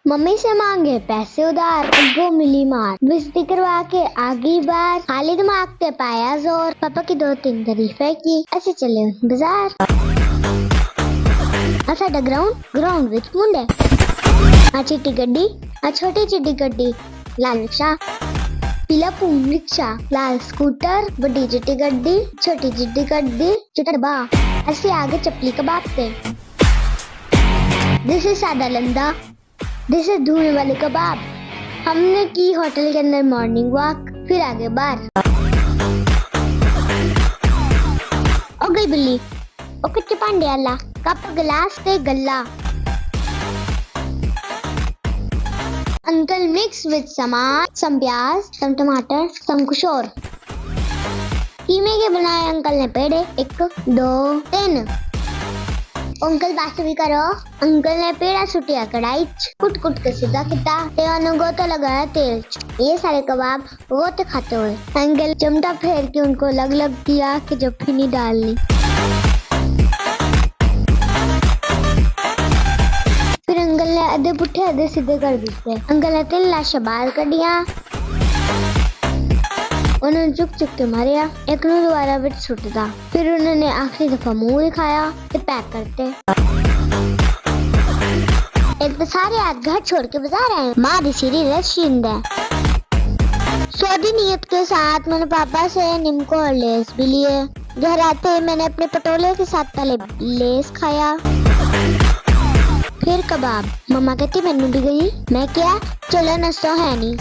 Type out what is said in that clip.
Mummy से मांगे पैसे उधार, अग्गो मिली मार, बेइज्जती करवा के आगी बार, खाली दिमाग पे पाया जोर, पापा की 2-3 तारीफें की, ऐसे चले बाजार। साडा ग्राउंड विच मुंडे, चिट्टी गड्डी, छोटी चिट्टी गड्डी, लाल रिक्शा, पीला पूम रिक्शा, लाल स्कूटर, बड़ी चिट्टी गड्डी, छोटी चिट्टी गड्डी, चिट्टा डब्बा, ऐसे आगे चपली कबाब पे। दिस इज सादा लंदा, दिस इज धुएं वाले कबाब। हमने की होटल के अंदर मॉर्निंग वॉक, फिर आगे बार। ओ गई बिल्ली, ओ कच्चे पांडे आला, कप गिलास ते गल्ला। अंकल मिक्स विद सम प्याज, सम टमाटर, सम कुछ और। कीमे के बनाए अंकल ने पेड़े, 1 2 3। अंकल बात भी करो। अंकल ने पेड़ा सुटिया कढ़ाई, कुट के सीधा किता, गोता लगाया तेल। ये सारे कबाब गोते खाते हुए अंकल चमटा फेर के उनको लग किया कि जब नहीं डालनी। फिर अंकल ने आधे पुट्ठे आधे सीधे कर दिए। अंकल ने 3 लाशें बाहर कढ़िया, उन्होंने चुक के मारिया, एक ने दोबारा बिट सुटता। फिर उन्होंने आखिरी दफा मुंह दिखाया कि पैक करते। एक तो सारे आज घर छोड़ के बाजार आए। माँ दी सीरी रशिंद है। सौदी नियत के साथ मैंने पापा से निम्को और लेस भी लिए। घर आते मैंने अपने पटोले के साथ पहले लेस खाया, फिर कबाब। मम्मा कहती मैनू भी गई। मैं क्या, चलो नसो है नहीं।